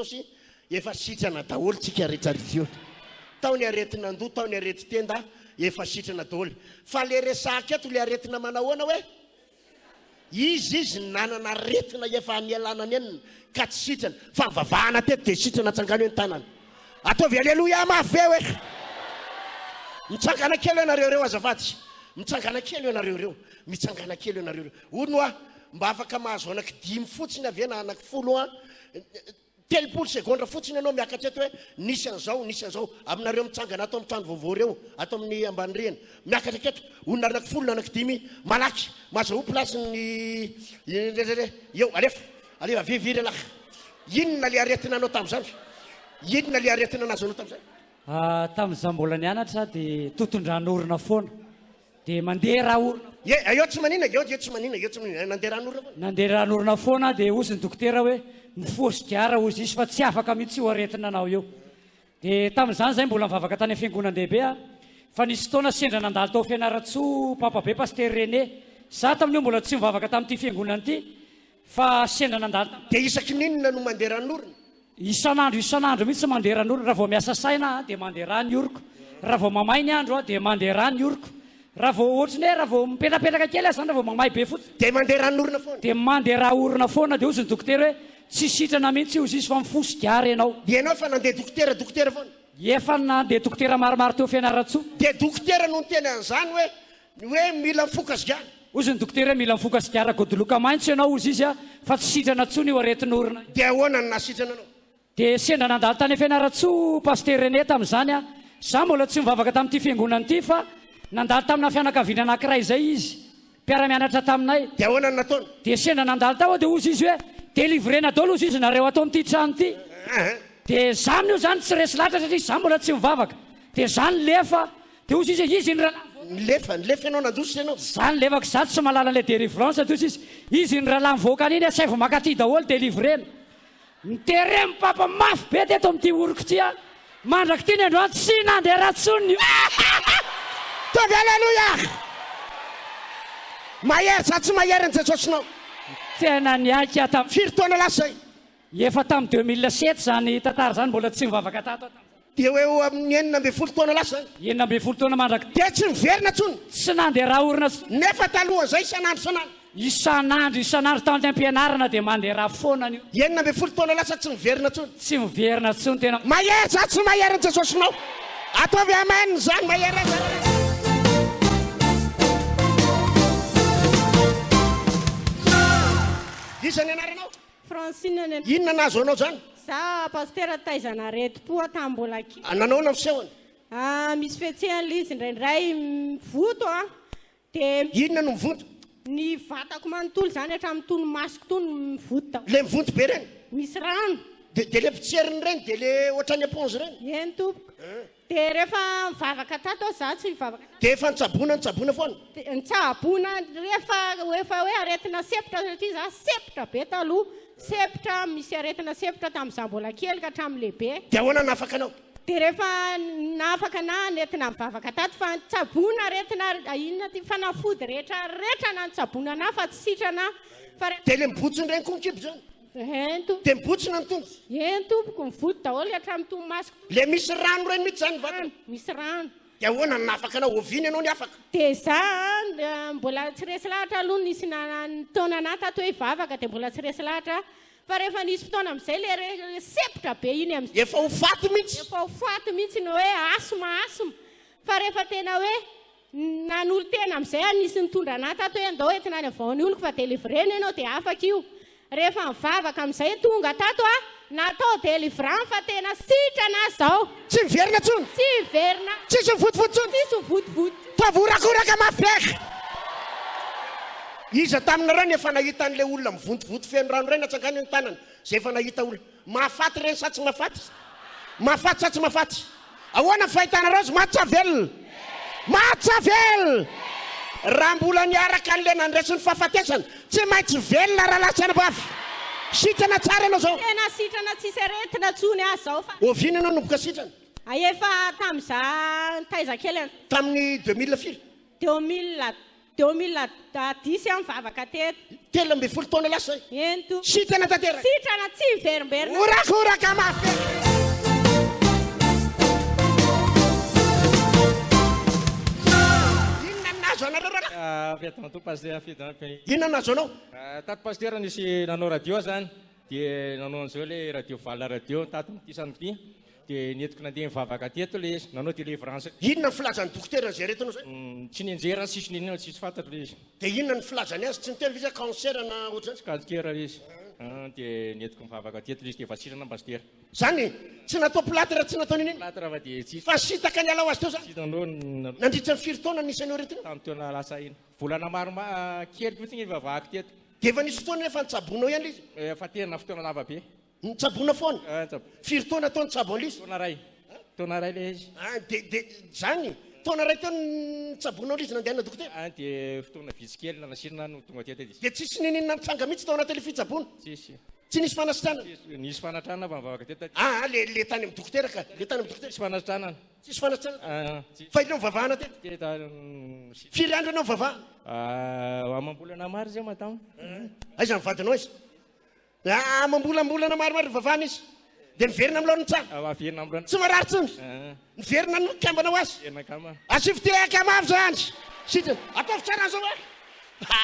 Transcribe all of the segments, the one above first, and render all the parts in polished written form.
Jesosy efa sitrana daholo tsika rehetrarehetra tao ny aretin'andoha tao ny arety tenda efa sitrana daholo fa le resaka eto le aretina manahoana hoe izy nanana aretina efa anialana ny enina ka tsy sitrana fa vavahana teto dia sitrana tsangano eny tanana ataovy aleloia mafy hoe mitsangana kely ianareo reo azafady mitsangana kely ianareo reo mitsangana kely ianareo reo ono a mba afaka mahazo anaky 10 fotsiny avy na anaky 10 telopolo segondra fotsiny ianao miakatra eto hoe nisy an'izao aminareo mitsangana ato amin'ny trano vaovao reo ato amin'ny ambany rena miakatra keto onona anaky 10 na anaky 10 malaky mahazo plasiny eo alefa viviry alaka inona le aretina anao tamin'izany inona le aretina anazy anao tamin'izany tamin'izany mbola nianatra dia totondranorona foana dia mandeha raha orona eo tsy manina eo tsy manina nandeha ranorona foana nandeha ranorona foana dia ozy ny dokotera hoe mifosikiara ozy izy fa tsy afaka mihitsy ho aretina anao eo dia tamin'izany zay mbola mivavaka tany fiangonandehibe fa nisy fotoana sendra nandalo tao fianaratsoa papabe paster René za tamin'io mbola tsy mivavaka tamin'ity fiangonana ity fa sendra nandalo dia isaky ninona no mandeha ranorona isan'andro mihitsy mandeha ranorona raha vao miasa saina dia mandeha rano oriko raha vao mamay ny andro dia mandeha rano oriko raha vao ohatriny hoe raha vao mipetrapetraka kely zany raha vao mamay be fotsiny dia mandeha ranorona foana dia mandeha raha orona foana dia ozy ny dokotera hoe tsy sitrana mihitsy ozy izy fa mifosikiara ianao ianao fa nandeha dokotera foana efa nandeha dokotera maromaro teo fianaratsoa dia dokotera no nyteny an'izany hoe mila mifokasikara ozy ny dokotera hoe mila mifokasikara godoloka maintso ianao ozy izy fa tsy sitrana tsony io aretin'orona dia ahoana ny nasitrana anao dia sendra nandalo tany fianaratsoa paster René tamin'izany za mbola tsy mivavaka tamin'ity fiangonana ity fa nandalo tamina fianakaviana anankiray zay izy mpiara-mianatra taminay dia ahoana ny nataony dia sendra nandalo tao dia ozy izy hoe délivrena daholo ozy izy nareo atao amin'ity trano ity dia zany io zany tsy resy lahatra satria za mbola tsy mivavaka dia zany lefa dia ozy izy ny lefa ianao nandosy ianao zany lefaka za tsy malala an'ilay délivrance tozy izy ny rahalahy mivoaka an'iny say vo makaty daholo délivrena miteremy papa mafy be teto amin'ity oriko ty mandraky ty ny androany tsy nandeha ratsony tovy aleloia mahery za tsy mahery ny jesosynao tena niaika firy taona lasa efa tamin'ny 2007 zany tantara zany mbola tsy mivavaka tato dia hoe amin'ny 9 taona lasa 9 taona mandraky dia tsy miverina tsony tsy nandeha raha orina nefa talohan'izay isan'andro tany am-pianarana dia mandeha raha foanany io 9 taona lasa tsy miverina tsony tsy miverina tsony tena mahery za tsy mahery ny jesosynao ataovy amen zany mahery isany anaranao Francine inona nazo anao zany za pasteur taizana retim-po tambola ki nanaona fisehony misy fihetsehana izy indraindray mivoto dia inona no mivoto ny vatako manontolo zany hatramin'ny tony masoko tony mivoto le mivoto be reny misy rano dia le pitseriny reny dia le ohatrany éponge reny eny tompoko dia rehefa mivavaka tato za tsy mivavaka dia efa nitsabona foana nitsabona rehefa hoe aretina sepitra satria za sepitra be taloha sepitra misy aretina sepitra tamin'iza mbola kely ka hatramin'ny lehibe dia ahoana nafaka anao dia rehefa nafaka na netina mivavaka tato fa nitsabona aretina inona ty fanafody rehetra na nitsabona na fa tsy sitrana dia le mibotsony reny konkibo zany dia mibotsina ny tongo eny tompoko mivoto daholo hatramin'ny tomo masoko le misy rano reny mihitsy zany vatana misy rano dia ahoana nafaka anao oviny ianao ny afaka dia za mbola tsy resy lahatra aloha nisy taona ana tato hoe hivavaka dia mbola tsy resy lahatra fa rehefa nisy fotoana amin'izay le sepitra be iny amin'izay efa ho faty mihitsy ny hoe asoma fa rehefa tena hoe nan'olo tena amin'izay nisy nitondra ana tato hoe andao entina any avaon'ny oloko fa délivrena ianao dia afaka io rehefa mivavaka amin'izay tonga tato natao délivran fa tena sitrana zao tsy miverina tsony tsy miverina tsisy mivotovoto tsony tsisy mivotovoto tavorakoraka mafyaka iza taminareny efa nahita an'le olona mivontovoto feno rano reny atsangany ny tanana zay efa nahita olona mahafaty reny sa tsy mahafaty sa tsy mahafaty ahoana fahitanareo zy matsavelona raha mbola niaraka an'le nandresiny fahafatesana tsy maintsy velona raha latsanabafy sitrana tsara ianao zao tena sitrana tsisy aretina tsony azy zao fa ovina ianao nomboka sitrana efa tamin'iza taiza kely tamin'ny 2000 firy 2000 2010 amin'ny vavaka teto 13 taona lasa ento sitrana tanteraka sitrana tsy miverimberina orakoraka mafy inona nazo anareo raka fiatanto pasteur inona nazo anao tato pasteur nisy nanao radio zany dia nanao an'izao le radio vala radio tato ty samedi dia netiko nandeha mivavaka teto le izy nanao délivrance inona ny filazan'ny dokotera zay retonao zay tsy nenjera sisy ninona tsisy fantatro le izy dia inona ny filazany azy tsy niteny visa cancer na ohatrany kankera izy dia netiko mivavaka teto le izy dia vasirana pasteur zany tsy natao platra tsy natao nininy laty raha fa dia tsisy fa sitaka ny ala ho azy teo zany tsy nanao nandritra ny firy taona nisanao retiny tamin'ny taona lasa iny volana maro kely fotsiny ivavahako teto dia efa nisy fotoana efa nitsabonao ihany izy fa tena fotoana lava be nitsabona foana firy taona tao nitsabo an'izy taona ray le izy dia zany taona ray teo nitsabonao lizy nandehana dokotera dia fotoana vitsy kely nanasirina no tonga teto izy dia tsisy ninina mitsanga mihitsy tao anatin'le fitsabona tsisy tsy nisy fanasitrana nisy fanatrana fa mivavaka teto le tany amin'ny dokotera ka le tany amin'ny dokotera nisy fanatranana tsisy fanasitrana fa ilao mivavahana teto firy andro anao mivavaha amambolana maro zay matamo aiza mivadinao izy mambolambolana maromaro vavahana izy dia miverina amilao ny tsara averina amrano tsy marary tsony miverina no kambana ho azy enakama asifitehaka mafy zany sitrany ataovy tsara zao a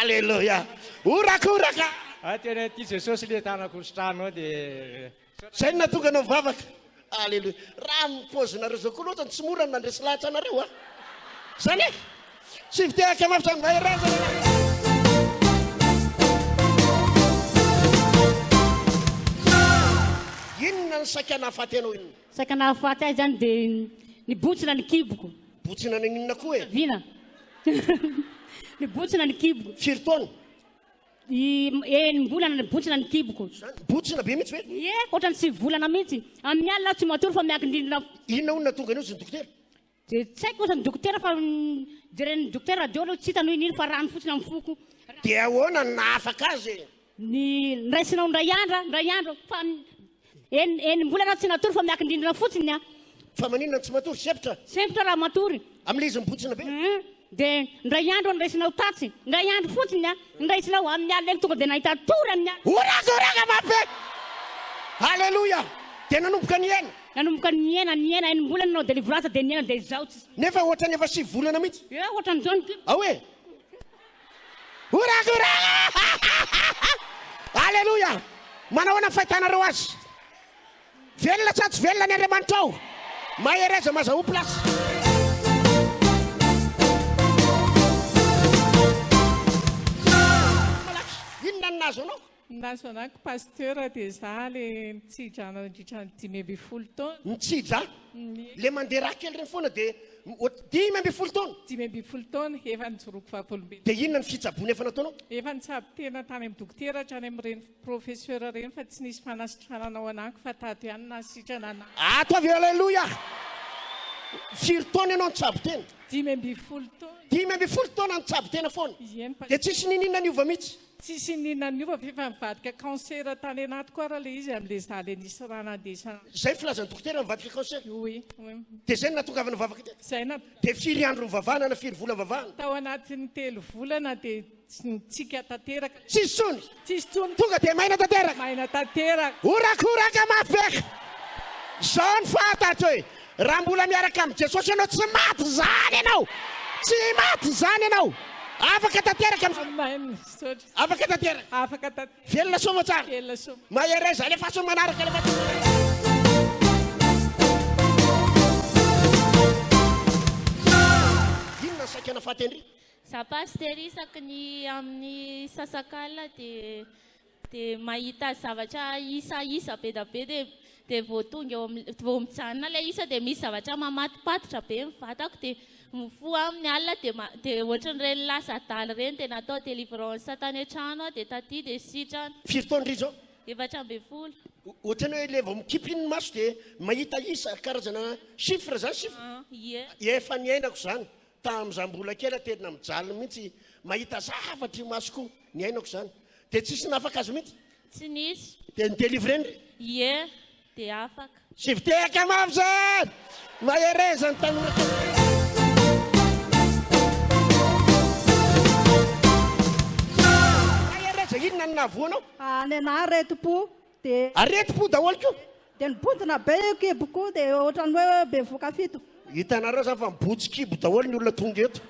alleloia orakoraka tena ty jesosy le tanako sitrano dia zay no natonga anao vavaka alleloia raha mipozinareo zao koa loatra tsy mora nandresy lahatra anareo a zany e sifitehaka mafy zany vaherazana inona ny sakana afaty anao inona sakana afaty ahy zany dia nibotsina ny kiboko botsina ny inona koa e vina nibotsina ny kiboko firy taona enimbolana nibotsina ny kiboko botsina be mihitsy ve ohatrany tsy volana mihitsy amin'ny alina tsy matory fa miakin-drindrina inona onona tonga an'io sy ny dokotera dia tsy haiko ohatrany dokotera fa jeren'ny dokotera radio aloha tsy hitany hoe nino fa rano fotsiny amin'ny foko dia ahoana naafaka azy ny nraisinao ndray andro fa enimbolana tsy natory fa miakin-drindrina fotsiny a fa maninona tsy matory sempotra raha matory amin'le izy mibotsina be dia ndray andro nraisinao tatsy ndray andro fotsiny a nraisinao amin'ny alina eny tonga dia nahita tory amin'ny alina orakoraka mafe alleloia dia nanomboka ny ena nanomboka ny ena enimbolana nao délivrance dia ny ena dia izao tsy nefa ohatrany efa 7 volana mihitsy ohatran'izao ny kiboko aoe orakoraka alleloia manahoana fahitanareo azy velona sa tsy velona ny andriamanitra ao mahereza mazaho plasy inona ny nazo anao nazo anako pasteur dia za le mitsidra nandritra ny 10 taona mitsidra le mandeha raha kely reny foana dia 10 taona 10 taona efa nijoroko vavolombelona dia inona ny fitsabony efa nataonao efa nitsabo tena tany amin'ny dokotera hatrany amin'ireny professeur reny fa tsy nisy fanasitrananao anako fa tato ihany nasitrana ana ataovy alleloia firy taona ianao nitsabo tena 10 taona 10 taona nitsabo tena foana dia tsisy ninina niova mihitsy tsisy ninona ny ova fefa mivadika cancer tany anaty koa raha le izy amin'le za le nisy raha nandesana zay filazan'ny dokotera mivadika cancer oui dia zay natongavana vavaka tena zay na dia firy andro mivavahana na firy vola mivavahana tao anatin'ny 3 volana dia tsika tanteraka tsisy tsony tsisy tsony tonga dia maina tanteraka maina tanteraka orakoraka mafeka zao ny fahatatro hoe raha mbola miaraka amin'ny jesosy ianao tsy maty zany ianao tsy maty zany ianao afaka tanteraka afaka tanteraka afaka velona soma tsara velona soma mahereza alefa so manaraka alefa inona sakana faty andry za pasteur isaky ny amin'ny sasakala dia mahita zavatra isa be da be dia vao tonga vao mijanona le isa dia misy zavatra mamatipatitra be mivatako dia mifoa amin'ny alina dia ohatran'ireny lasa adaly reny dia natao délivrance tany an-trano dia taty dia sitrana firy taona ry zao 17 ohatrany hoe le vao mikipiny ny maso dia mahita isa karazana chiffre zany chiffre efa ny ainako zany tamin'izaho mbola kely tena mijalina mihitsy mahita zavatry masoko ny ainako zany dia tsisy nafaka azy mihitsy tsy nisy dia nidelivreny dia afaka sivitehaka mafy zany mahereza ny tanora nahavoanao any ana retim-po dia areti-po daholo ko dia nibontina be kibo koa dia ohatrany hoe be voka fito hitanareo zany fa mibotsy kibo daholo ny olona tonga eto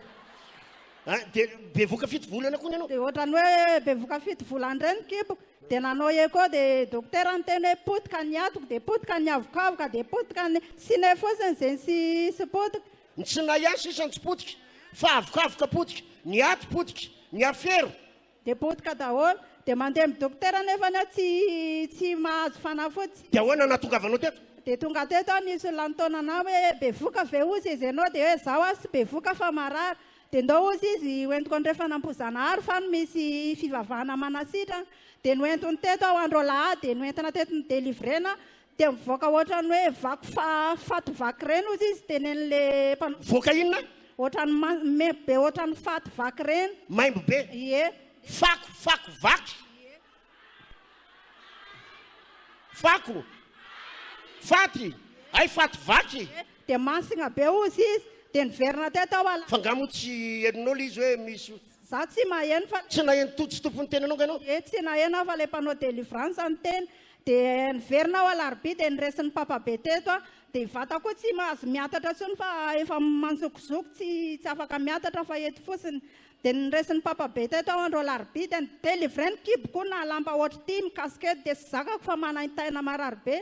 dia be voka fito volana koa ny anao dia ohatrany hoe be voka fito volany reny kiboko dia nanao eko dia dokotera ny teny hoe potika ny atoko dia potika ny avokavoka dia potika ny sine fosiny zay sy potika ny tsy na ihany sisany tsy potika fa avokavoka potika ny ato potika ny afero dia potika daholo dia mandeha amin'ny dokotera nefa ny tsy mahazo fanafotsy dia ahoana natongavanao teto dia tonga teto aho nisy lantaona na hoe be voka ve ozy izy ianao dia hoe zaho a sy be voka fa marary dia ndao ozy izy hoentiko andrefa nampozana ary fa no misy fivavahana manasitrana dia noentony teto aho andro lahady dia noentina teto ny délivrena dia mivoaka ohatrany hoe vaky fato vaky reny ozy izy tenen'le voaka inona ohatrany be ohatrany fato vaky reny maimbo be ie fako vaky fako faty ay faty vaky dia masigna be ozy izy dia niverina teto aho ala fa ngamo tsy herinao le izy hoe misy za tsy maheno fa tsy naheno tsy tompony tenanao ka ianao e tsy naheno aho fa le mpanao délivrance ny teny dia niverina aho alarbi dia niresin'ny papa be teto a dia ivata koa tsy mahazo miatatra tsony fa efa manzokizoko tsy afaka miatatra fa eto fotsiny dia niresin'ny papa be teto aho andro alarbi dia nidélivre ny kibo koa na lamba ohatra ty mikasikety dia sy zakako fa manaintaina marary be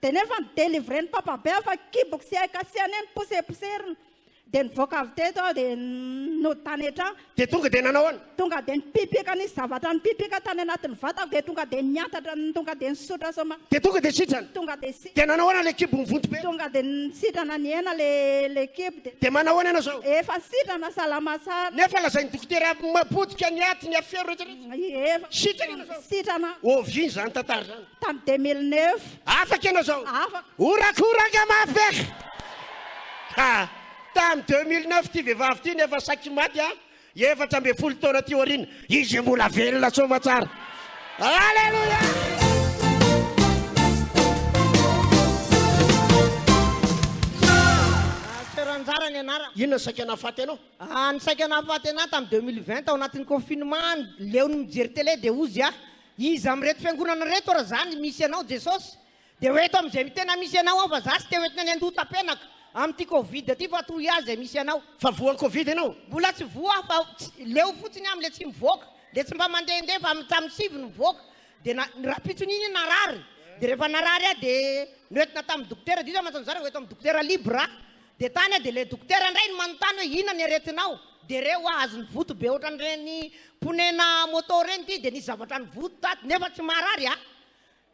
dia nefa nidélivre ny papa be fa kiboko sy haika sy aneny poseposerina dia nivoaka avy teto aho dia notany an-trano dia tonga dia nanao any tonga dia nipipika nisy zavatra nipipika tany anatin'ny vatako dia tonga dia niatatra tonga dia nisotra soma dia tonga dia sitrana tonga dia nanao ana le kibo mivonto be tonga dia nisitrana ny ena le kibo dia manao any anao zao efa sitrana salama tsara nefa lazainy dokotera mapotika ny aty ny afero rehetrarehetra efa sitrana anao zao sitrana oviny zany tantara zany tamy 2009 afaka ianao zao afaka orakoraka mafeky ha tamy 2009 ty vehivavy ty nefa saky maty a efatra ambe folo taona ty orina izy mbola velona soma tsara alleluia seranjara ny anara inona saky anafaty anao ny saky anafaty ana tamy 2020 ao anatin'ny confinement leony mijery télé dia ozy a izy amreto fiangonana reto raha zany misy anao jesosy dia hoeto am'izay mitena misy anao ao fa za sy te hoentina ny andotapenaka am'ty covid ty fa trouillage misy anao fa voan'ny covid anao mbola tsy voa fa leo fotsiny am'le tsy mivoaka le tsy mba mandehandeha fa tamy sivy mivoaka dia rapitson'iny narary dia rehefa narary a dia noentina tamin'ny dokotera dia izy mantsonjara hoeto amin'ny dokotera libre dia tany a dia le dokotera indray no manontany hoe inona ny aretinao dia reo azo ny voto be ohatran'ireny ponena moto reny ty dia nisy zavatra ny voto taty nefa tsy marary a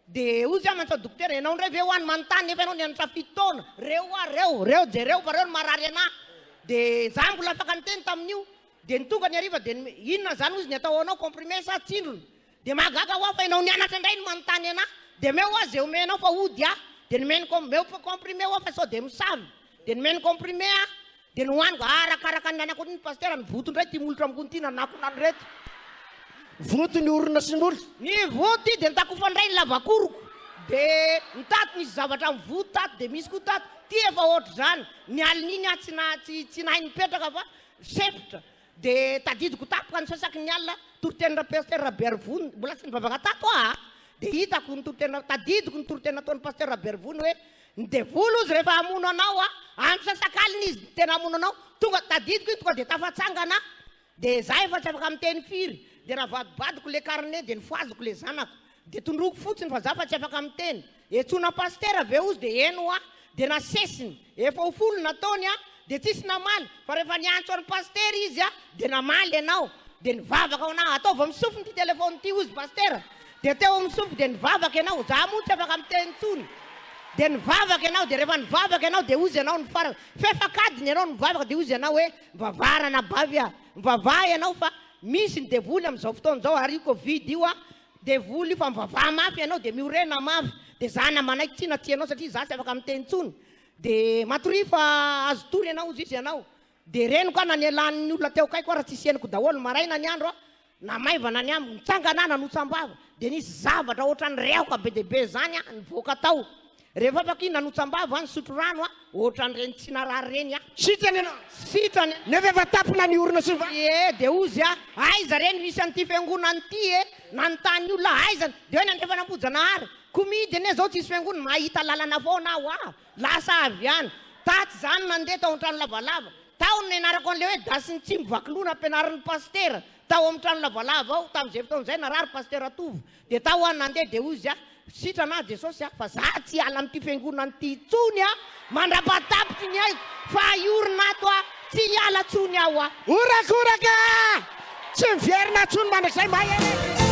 dia ozy a mantsao dokotera ianao ndray ve ho any manontany nefa ianao nianatra fitaona reo reo jereo fa reo no marary anà dia za mbola afaka nyteny tamin'io dia nitonga ny ariva dia inona zany ozy ny atao anao comprimé sa tsindrona dia mahagaga ho a fa ianao nianatra indray no manontany anà dia meo a zay omenao fa ody a dia nomeny meo comprimé ho a fa sao dia misavy dia nomeny comprimé a dia nohaniko arakaraka ny anako ny pasteur ny voto indray ty molotra ambony ty nanako nany reto voto ny orona sy n'olo ny voto dia nitakofa ndray ny lavakoroko dia nitato misy zavatra amin'ny voto tato dia misy koa tato ty efa ohatra zany ny alin'iny a tsy nahay nipetraka fa sepitra dia tadidiko tapoka ny sasaky ny alina torotena pasteur Bervony mbola tsy nivavaka tato a dia hitako ny torotena tadidiko ny torotena ataon'ny pasteur Bervony hoe ny devolo izy rehefa hamono anao a amin'ny sasakaliny izy tena hamono anao tonga tadidiko iny tonga dia tafatsangana dia za efa tsy afaka miteny firy dia raha vadibadiko le carnet dia nifoaziko le zanako dia tondroko fotsiny fa za fa tsy afaka miteny etsona pasteur ave ozy dia eno a dia nasesiny efa ho folo nataony a dia tsisy namaly fa rehefa niantso any pasteur izy a dia namaly ianao dia nivavaka ao anahy ataova misofiny ty telefony ty ozy pasteur dia teo misofy dia nivavaka ianao za moa tsy afaka miteny tsony dia nivavaka ianao dia rehefa nivavaka ianao dia ozy ianao nifaraka fefakadiny ianao nivavaka dia ozy ianao hoe mivavarana bavy a mivavaha ianao fa misy ny devoly amin'izao fotoana zao ary covid io a devoly fa mivavaha mafy ianao dia miorena mafy dia za namanaiky tsy natianao satria za tsy afaka miteny tsony dia matory fa azo tory ianao ozy izy ianao dia reno koa na ny alan'ny olona teo kaiky koa raha tsisy eniko daholo maraina ny andro a namaivana ny ambo nitsangana nanotsambava dia nisy zavatra ohatrany reoka be deaibe zany a nivoaka tao rehefa afaka nanotsa-mbava ny sotro rano a ohatran'ireny tsy narary reny a Sitrany ianao. sitrany Nefa efa tapona ny orona sy va. de ozy a aiza reny misy an'ity fiangonana ity nanontany olona aizany de hoe nandefa nambojana ary komidy ane zao tsisy fiangonana mahita lalana foana aho lasa avy any taty zany nandeha tao an-trano lavalava tao ny anarako an'le hoe dasiny tsy mivakilona ampianarin'ny pastera tao amin'ny trano lavalava ao tamin'izay fotoan'izay narary pastera Tovo de tao any nandeha de ozy a sitrana Jesosy fa za tsy ala amin'ity fiangonana ity tsony mandrapatapitry ny aiko fa iorina ato tsy hiala tsony aho Orakoraka! Tsy miverina tsony mandrakizay mahay.